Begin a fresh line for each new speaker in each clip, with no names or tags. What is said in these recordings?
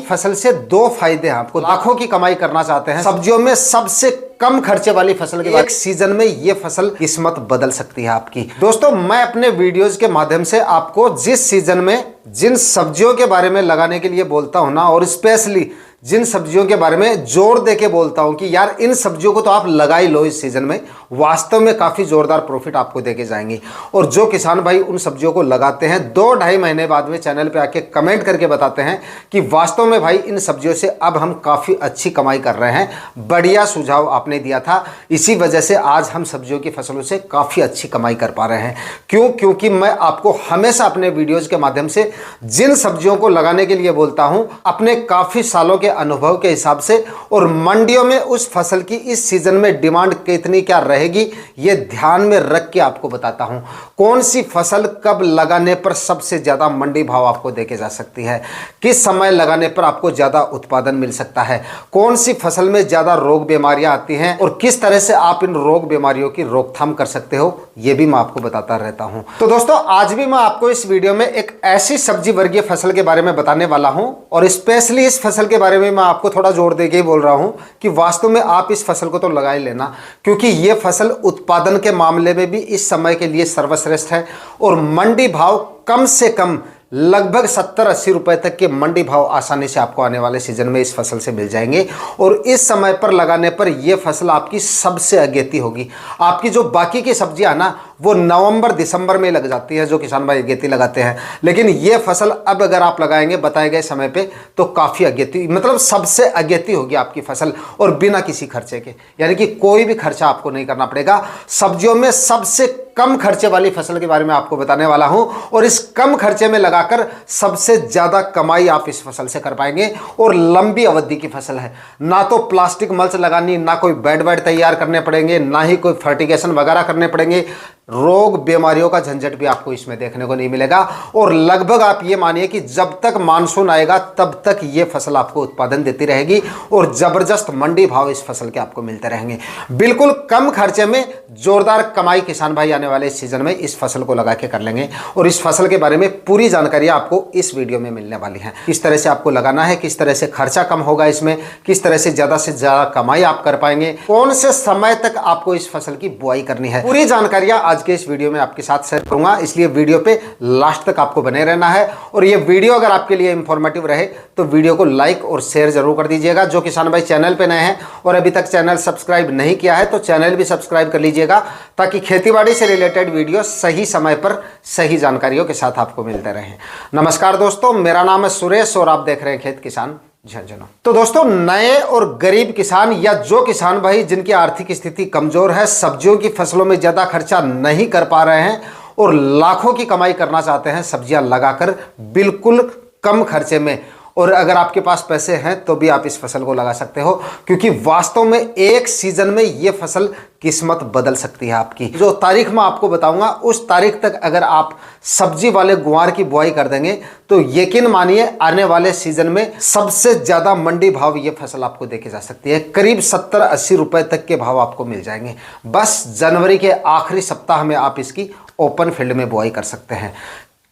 फसल से दो फायदे हैं आपको, लाखों की कमाई करना चाहते हैं, सब्जियों में सबसे कम खर्चे वाली फसल के एक सीजन में ये फसल किस्मत बदल सकती है आपकी। दोस्तों, मैं अपने वीडियोस के माध्यम से आपको जिस सीजन में जिन सब्जियों के बारे में लगाने के लिए बोलता हूं ना, और स्पेशली जिन सब्जियों के बारे में जोर देके बोलता हूं कि यार इन सब्जियों को तो आप लगा ही लो इस सीजन में, वास्तव में काफी जोरदार प्रॉफिट आपको देके जाएंगी। और जो किसान भाई उन सब्जियों को लगाते हैं 2-2.5 महीने बाद में चैनल पे आके कमेंट करके बताते हैं कि वास्तव में भाई इन सब्जियों से अब हम काफी अच्छी कमाई कर रहे हैं, बढ़िया सुझाव आपने दिया था, इसी वजह से आज हम सब्जियों की फसलों से काफी अच्छी कमाई कर पा रहे हैं। क्यों? क्योंकि मैं आपको हमेशा अपने वीडियोज के माध्यम से जिन सब्जियों को लगाने के लिए बोलता हूं, अपने काफी सालों के अनुभव के हिसाब से और मंडियों में उस फसल की इस सीजन में डिमांड कितनी क्या रहेगी ये ध्यान में रख के आपको बताता हूं। कौन सी फसल कब लगाने पर सबसे ज्यादा मंडी भाव आपको देके जा सकती है, किस समय लगाने पर आपको ज्यादा उत्पादन मिल सकता है, कौन सी फसल में ज्यादा रोग बीमारियां आती हैं और किस तरह से आप इन रोग बीमारियों की रोकथाम कर सकते हो, ये भी मैं आपको बताता रहता हूं। तो दोस्तों, आज भी मैं आपको इस वीडियो में एक ऐसी सब्जी वर्गीय फसल के बारे में बताने वाला हूं, और स्पेशली इस फसल के बारे में मैं आपको थोड़ा जोर देके ही बोल रहा हूं कि वास्तव में आप इस फसल को तो लगा ही लेना, क्योंकि यह फसल उत्पादन के मामले में भी इस समय के लिए सर्वश्रेष्ठ है और मंडी भाव कम से कम लगभग 70-80 रुपए तक के मंडी भाव आसानी से आपको आने वाले सीजन में इस फसल से मिल जाएंगे। और इस समय पर लगाने पर यह फसल आपकी सबसे अगेती होगी। आपकी जो बाकी की सब्जियां ना वो नवंबर-दिसंबर में लग जाती है, जो किसान भाई अगेती लगाते हैं, लेकिन यह फसल अब अगर आप लगाएंगे बताए गए समय पे तो काफी अगेती, मतलब सबसे अगेती होगी आपकी फसल, और बिना किसी खर्चे के, यानी कि कोई भी खर्चा आपको नहीं करना पड़ेगा। सब्जियों में सबसे कम खर्चे वाली फसल के बारे में आपको बताने वाला हूं, और इस कम खर्चे में लगाकर सबसे ज्यादा कमाई आप इस फसल से कर पाएंगे। और लंबी अवधि की फसल है, ना तो प्लास्टिक मल्च लगानी, ना कोई बेड तैयार करने पड़ेंगे, ना ही कोई फर्टिगेशन वगैरह करने पड़ेंगे, रोग बीमारियों का झंझट भी आपको इसमें देखने को नहीं मिलेगा। और लगभग आप ये मानिए कि जब तक मानसून आएगा तब तक ये फसल आपको उत्पादन देती रहेगी और जबरदस्त मंडी भाव इस फसल के आपको मिलते रहेंगे। बिल्कुल कम खर्चे में जोरदार कमाई किसान भाई आने वाले इस सीजन में इस फसल को लगा के कर लेंगे, और इस फसल के बारे में पूरी जानकारी आपको इस वीडियो में मिलने वाली है। किस तरह से आपको लगाना है, किस तरह से खर्चा कम होगा इसमें, किस तरह से ज्यादा कमाई आप कर पाएंगे, कौन से समय तक आपको इस फसल की बुआई करनी है, पूरी जानकारियां आज के इस वीडियो में आपके साथ शेयर करूंगा। इसलिए वीडियो पे लास्ट तक आपको बने रहना है, और ये वीडियो अगर आपके लिए इंफॉर्मेटिव रहे तो वीडियो को लाइक और शेयर जरूर कर दीजिएगा। जो किसान भाई चैनल पे नए हैं और अभी तक चैनल सब्सक्राइब नहीं किया है तो चैनल भी सब्सक्राइब कर लीजिएगा, ताकि खेतीबाड़ी से रिलेटेड वीडियो सही समय पर सही जानकारियों के साथ आपको मिलते रहे। नमस्कार दोस्तों, मेरा नाम है सुरेश और आप देख रहे हैं खेत किसान झुंझुनू। तो दोस्तों, नए और गरीब किसान या जो किसान भाई जिनकी आर्थिक स्थिति कमजोर है, सब्जियों की फसलों में ज्यादा खर्चा नहीं कर पा रहे हैं और लाखों की कमाई करना चाहते हैं सब्जियां लगाकर बिल्कुल कम खर्चे में, और अगर आपके पास पैसे हैं तो भी आप इस फसल को लगा सकते हो, क्योंकि वास्तव में एक सीजन में यह फसल किस्मत बदल सकती है आपकी। जो तारीख मैं आपको बताऊंगा उस तारीख तक अगर आप सब्जी वाले गुआर की बुआई कर देंगे तो यकीन मानिए आने वाले सीजन में सबसे ज्यादा मंडी भाव ये फसल आपको देके जा सकती है। करीब 70-80 रुपए तक के भाव आपको मिल जाएंगे। बस जनवरी के आखिरी सप्ताह में आप इसकी ओपन फील्ड में बुआई कर सकते हैं।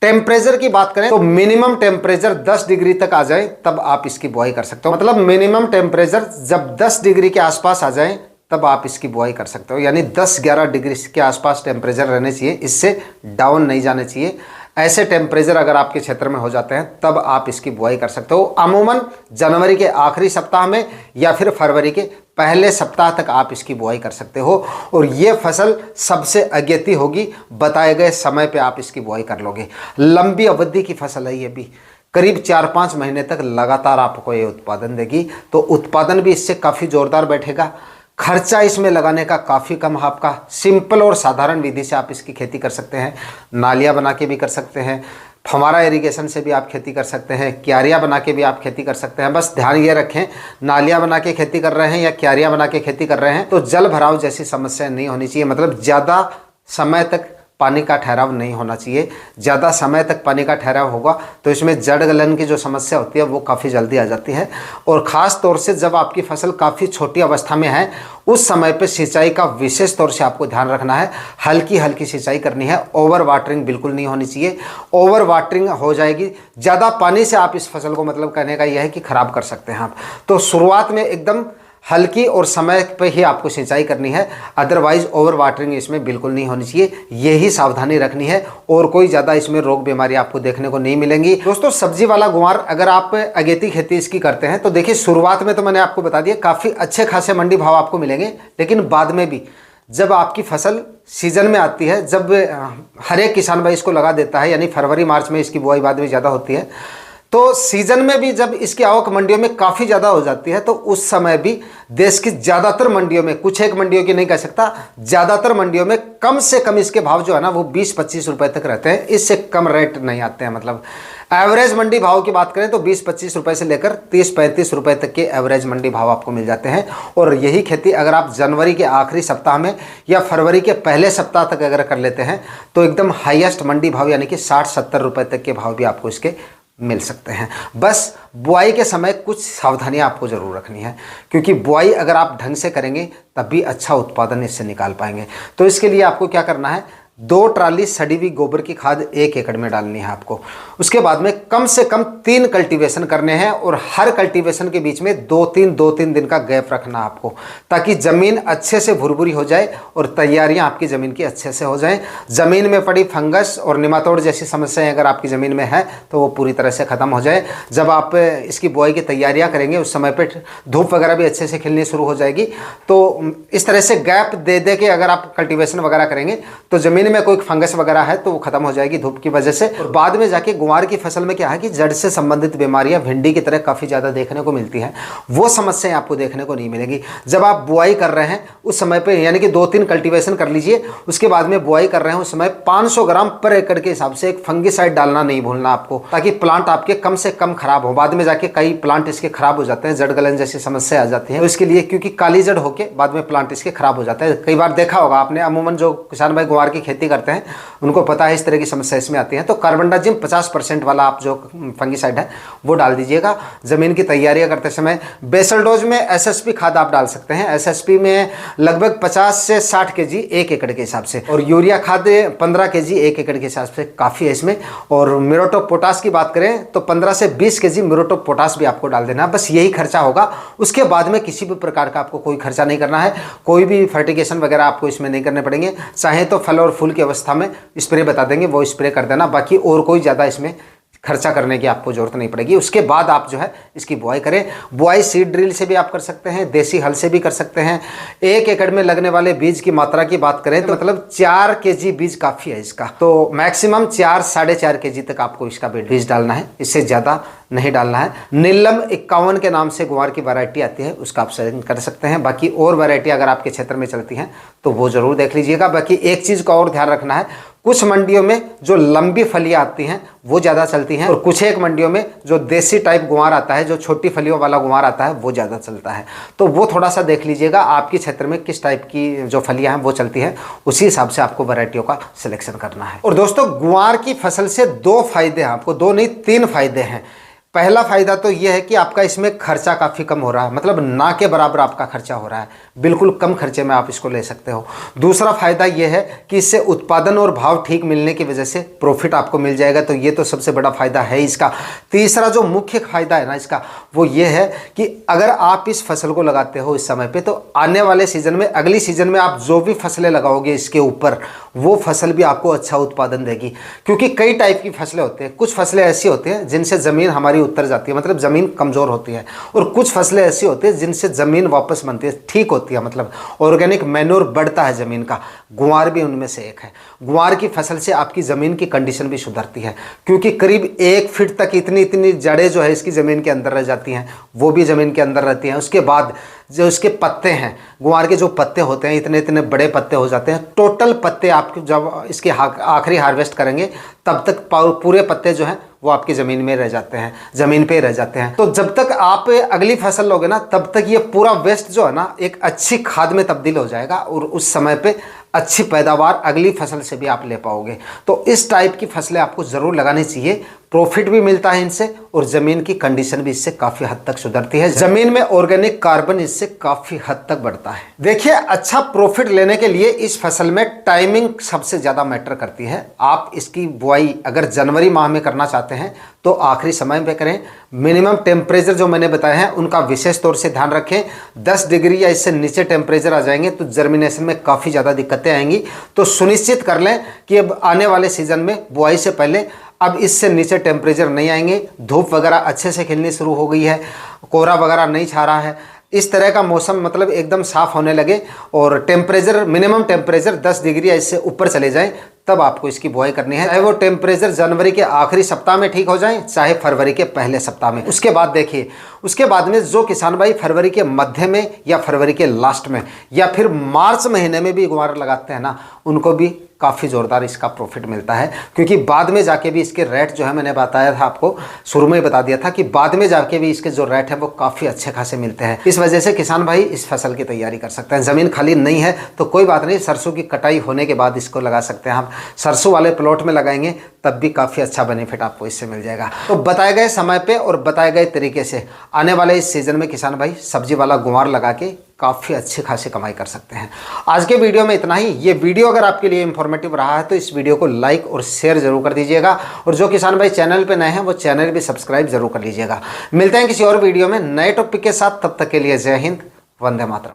टेम्परेचर की बात करें तो मिनिमम टेम्परेचर 10 डिग्री तक आ जाए तब आप इसकी बुआई कर सकते हो। मतलब मिनिमम टेम्परेचर जब 10 डिग्री के आसपास आ जाए तब आप इसकी बुआई कर सकते हो, यानी 10-11 डिग्री के आसपास टेम्परेचर रहने चाहिए, इससे डाउन नहीं जाने चाहिए। ऐसे टेम्परेचर अगर आपके क्षेत्र में हो जाते हैं तब आप इसकी बुआई कर सकते हो। अमूमन जनवरी के आखिरी सप्ताह में या फिर फरवरी के पहले सप्ताह तक आप इसकी बुआई कर सकते हो, और ये फसल सबसे अगेती होगी। बताए गए समय पे आप इसकी बुआई कर लोगे। लंबी अवधि की फसल है ये भी, करीब 4-5 महीने तक लगातार आपको ये उत्पादन देगी, तो उत्पादन भी इससे काफ़ी जोरदार बैठेगा। खर्चा इसमें लगाने का काफ़ी कम है आपका। सिंपल और साधारण विधि से आप इसकी खेती कर सकते हैं। नालियाँ बना के भी कर सकते हैं, फव्वारा इरिगेशन से भी आप खेती कर सकते हैं, क्यारियाँ बना के भी आप खेती कर सकते हैं। बस ध्यान ये रखें, नालियाँ बना के खेती कर रहे हैं या क्यारियाँ बना के खेती कर रहे हैं तो जल भराव जैसी समस्या नहीं होनी चाहिए, मतलब ज़्यादा समय तक पानी का ठहराव नहीं होना चाहिए। ज़्यादा समय तक पानी का ठहराव होगा तो इसमें जड़ गलन की जो समस्या होती है वो काफ़ी जल्दी आ जाती है। और ख़ास तौर से जब आपकी फसल काफ़ी छोटी अवस्था में है उस समय पे सिंचाई का विशेष तौर से आपको ध्यान रखना है। हल्की हल्की सिंचाई करनी है, ओवर वाटरिंग बिल्कुल नहीं होनी चाहिए। ओवर वाटरिंग हो जाएगी, ज़्यादा पानी से आप इस फसल को मतलब कहने का यह है कि ख़राब कर सकते हैं आप। तो शुरुआत में एकदम हल्की और समय पे ही आपको सिंचाई करनी है, अदरवाइज ओवर वाटरिंग इसमें बिल्कुल नहीं होनी चाहिए। यही सावधानी रखनी है और कोई ज़्यादा इसमें रोग बीमारी आपको देखने को नहीं मिलेंगी। दोस्तों सब्जी वाला गुआर अगर आप अगेती खेती इसकी करते हैं तो देखिए शुरुआत में तो मैंने आपको बता दिया काफ़ी अच्छे खासे मंडी भाव आपको मिलेंगे, लेकिन बाद में भी जब आपकी फसल सीजन में आती है, जब हर एक किसान भाई इसको लगा देता है, यानी फरवरी मार्च में इसकी बुआई बाद में ज़्यादा होती है, तो सीजन में भी जब इसकी आवक मंडियों में काफ़ी ज़्यादा हो जाती है तो उस समय भी देश की ज़्यादातर मंडियों में, कुछ एक मंडियों की नहीं कह सकता, ज़्यादातर मंडियों में कम से कम इसके भाव जो है ना वो 20-25 रुपए तक रहते हैं। इससे कम रेट नहीं आते हैं। मतलब एवरेज मंडी भाव की बात करें तो 20-25 रुपए से लेकर 30-35 रुपए तक के एवरेज मंडी भाव आपको मिल जाते हैं। और यही खेती अगर आप जनवरी के आखिरी सप्ताह में या फरवरी के पहले सप्ताह तक अगर कर लेते हैं तो एकदम हाईएस्ट मंडी भाव यानी कि 60-70 रुपए तक के भाव भी आपको इसके मिल सकते हैं। बस बुआई के समय कुछ सावधानियां आपको ज़रूर रखनी है, क्योंकि बुआई अगर आप ढंग से करेंगे तभी अच्छा उत्पादन इससे निकाल पाएंगे। तो इसके लिए आपको क्या करना है, 2 ट्राली सड़ी हुई गोबर की खाद 1 एकड़ में डालनी है आपको। उसके बाद में कम से कम 3 कल्टीवेशन करने हैं और हर कल्टीवेशन के बीच में 2-3 दिन का गैप रखना आपको, ताकि ज़मीन अच्छे से भुरभुरी हो जाए और तैयारियां आपकी ज़मीन की अच्छे से हो जाएं। ज़मीन में पड़ी फंगस और निमातोड़ जैसी समस्याएं अगर आपकी ज़मीन में है तो वो पूरी तरह से ख़त्म हो जाए। जब आप इसकी बुआई की तैयारियाँ करेंगे उस समय पर धूप वगैरह भी अच्छे से खिलनी शुरू हो जाएगी। तो इस तरह से गैप दे दे के अगर आप कल्टीवेशन वगैरह करेंगे तो ज़मीन में कोई फंगस वगैरह है तो वो खत्म हो जाएगी धूप की वजह से। और बाद में जाके गुआर की फसल में क्या है कि जड़ से संबंधित बीमारियां भिंडी की तरह काफ़ी ज़्यादा देखने को मिलती हैं, वो समस्याएं आपको देखने को नहीं मिलेंगी। जब आप बुआई कर रहे हैं उस समय पे यानी कि 2-3 कल्टीवेशन कर लीजिए, उसके बाद में बुआई कर रहे हैं उस समय 500 ग्राम पर एकड़ के हिसाब से एक फंगिसाइड डालना नहीं भूलना आपको, ताकि प्लांट आपके कम से कम खराब हो। बाद में जाके कई प्लांट इसके खराब हो जाते हैं, जड़ गलन जैसी समस्या आ जाती है। इसके लिए क्योंकि काली जड़ होकर बाद में प्लांट इसके खराब हो जाता है। कई बार देखा होगा आपने, अमूमन जो किसान भाई गुआर की खेती करते हैं उनको पता है इस तरह की समस्या इसमें आती है। तो कार्बनडाजिम 50% वाला आप जो फंगिसाइड है वो डाल दीजिएगा ज़मीन की तैयारियां करते समय। बेसल डोज में एसएसपी खाद आप डाल सकते हैं। एसएसपी में लगभग 50 से 60 केजी 1 एकड़ के हिसाब से, और यूरिया खाद 15 केजी 1 एकड़ के हिसाब से काफ़ी है इसमें। और म्यूरेट ऑफ पोटाश की बात करें तो 15 से 20 केजी म्यूरेट ऑफ पोटाश भी आपको डाल देना। बस यही खर्चा होगा, उसके बाद में किसी भी प्रकार का आपको कोई खर्चा नहीं करना है। कोई भी फर्टिगेशन वगैरह आपको इसमें नहीं करने पड़ेंगे। चाहे तो फल और फूल की अवस्था में स्प्रे बता देंगे वो स्प्रे कर देना, बाकी और कोई ज़्यादा इसमें खर्चा करने की आपको जरूरत नहीं पड़ेगी। उसके बाद आप जो है इसकी बुआई करें। बुआई सीड ड्रिल से भी आप कर सकते हैं, देसी हल से भी कर सकते हैं। 1 एकड़ में लगने वाले बीज की मात्रा की बात करें तो मतलब 4 केजी बीज काफ़ी है इसका। तो मैक्सिमम 4-4.5 केजी तक आपको इसका बीज डालना है, इससे ज़्यादा नहीं डालना है। नीलम 51 के नाम से गुआर की वैरायटी आती है, उसका आप सेलेक्ट कर सकते हैं। बाकी और वैरायटी अगर आपके क्षेत्र में चलती हैं तो वो ज़रूर देख लीजिएगा। बाकी एक चीज़ का और ध्यान रखना है, कुछ मंडियों में जो लंबी फलियां आती हैं वो ज़्यादा चलती हैं, और कुछ एक मंडियों में जो देसी टाइप गुआर आता है, जो छोटी फलियों वाला गुआर आता है, वो ज़्यादा चलता है। तो वो थोड़ा सा देख लीजिएगा आपके क्षेत्र में किस टाइप की जो फलियां हैं वो चलती हैं, उसी हिसाब से आपको वैरायटियों का सिलेक्शन करना है। और दोस्तों गुआर की फसल से 2 फायदे हैं आपको, 2 नहीं 3 फायदे हैं। पहला फ़ायदा तो यह है कि आपका इसमें खर्चा काफ़ी कम हो रहा है, मतलब ना के बराबर आपका खर्चा हो रहा है, बिल्कुल कम खर्चे में आप इसको ले सकते हो। दूसरा फ़ायदा यह है कि इससे उत्पादन और भाव ठीक मिलने की वजह से प्रॉफिट आपको मिल जाएगा, तो ये तो सबसे बड़ा फ़ायदा है इसका। तीसरा जो मुख्य फ़ायदा है ना इसका, वो ये है कि अगर आप इस फसल को लगाते हो इस समय पे, तो आने वाले सीज़न में, अगली सीज़न में आप जो भी फसलें लगाओगे इसके ऊपर, वो फसल भी आपको अच्छा उत्पादन देगी। क्योंकि कई टाइप की फसलें होती हैं, कुछ फसलें ऐसी होती हैं जिनसे ज़मीन हमारी उतर जाती है, मतलब ज़मीन कमज़ोर होती है, और कुछ फसलें ऐसी होती हैं जिनसे ज़मीन वापस बनती है, ठीक होती है, मतलब ऑर्गेनिक मैन्योर बढ़ता है ज़मीन का। गुआर भी उनमें से एक है। गुआर की फसल से आपकी ज़मीन की कंडीशन भी सुधरती है, क्योंकि करीब 1 फीट तक इतनी जड़ें जो है इसकी ज़मीन के अंदर रह जाती हैं, वो भी ज़मीन के अंदर रहती हैं। उसके बाद जो इसके पत्ते हैं, गुआर के जो पत्ते होते हैं, इतने बड़े पत्ते हो जाते हैं। टोटल पत्ते आपके जब इसके आखिरी हार्वेस्ट करेंगे तब तक पूरे पत्ते जो हैं वो आपकी ज़मीन में रह जाते हैं, ज़मीन पे रह जाते हैं। तो जब तक आप अगली फसल लोगे ना, तब तक ये पूरा वेस्ट जो है ना एक अच्छी खाद में तब्दील हो जाएगा, और उस समय पे अच्छी पैदावार अगली फसल से भी आप ले पाओगे। तो इस टाइप की फसलें आपको ज़रूर लगानी चाहिए, प्रॉफिट भी मिलता है इनसे और ज़मीन की कंडीशन भी इससे काफ़ी हद तक सुधरती है। ज़मीन में ऑर्गेनिक कार्बन इससे काफ़ी हद तक बढ़ता है। देखिए, अच्छा प्रॉफिट लेने के लिए इस फसल में टाइमिंग सबसे ज़्यादा मैटर करती है। आप इसकी बुआई अगर जनवरी माह में करना चाहते हैं तो आखिरी समय पे करें। मिनिमम टेम्परेचर जो मैंने बताए हैं उनका विशेष तौर से ध्यान रखें। 10 डिग्री या इससे नीचे टेम्परेचर आ जाएंगे तो जर्मिनेशन में काफ़ी ज़्यादा दिक्कतें आएंगी। तो सुनिश्चित कर लें कि अब आने वाले सीजन में बुआई से पहले अब इससे नीचे टेम्परेचर नहीं आएंगे। धूप वगैरह अच्छे से खिलनी शुरू हो गई है, कोहरा वगैरह नहीं छा रहा है, इस तरह का मौसम मतलब एकदम साफ होने लगे और टेम्परेचर मिनिमम टेम्परेचर 10 डिग्री या इससे ऊपर चले जाएं, तब आपको इसकी बुआई करनी है। चाहे वो टेम्परेचर जनवरी के आखिरी सप्ताह में ठीक हो जाए, चाहे फरवरी के पहले सप्ताह में। उसके बाद देखिए, उसके बाद में जो किसान भाई फरवरी के मध्य में या फरवरी के लास्ट में या फिर मार्च महीने में भी गुआर लगाते हैं ना, उनको भी काफ़ी ज़ोरदार इसका प्रॉफिट मिलता है। क्योंकि बाद में जाके भी इसके रेट जो है, मैंने बताया था आपको, शुरू में ही बता दिया था कि बाद में जाके भी इसके जो रेट है वो काफ़ी अच्छे खासे मिलते हैं। इस वजह से किसान भाई इस फसल की तैयारी कर सकते हैं। ज़मीन खाली नहीं है तो कोई बात नहीं, सरसों की कटाई होने के बाद इसको लगा सकते हैं आप। सरसों वाले प्लॉट में लगाएंगे तब भी काफ़ी अच्छा बेनिफिट आपको इससे मिल जाएगा। तो बताए गए समय पे और बताए गए तरीके से आने वाले इस सीज़न में किसान भाई सब्जी वाला गुआर लगा के काफ़ी अच्छी खासी कमाई कर सकते हैं। आज के वीडियो में इतना ही। ये वीडियो अगर आपके लिए इंफॉर्मेटिव रहा है तो इस वीडियो को लाइक और शेयर जरूर कर दीजिएगा और जो किसान भाई चैनल पे नए हैं वो चैनल भी सब्सक्राइब जरूर कर लीजिएगा। मिलते हैं किसी और वीडियो में नए टॉपिक के साथ, तब तक के लिए जय हिंद, वंदे मातरम।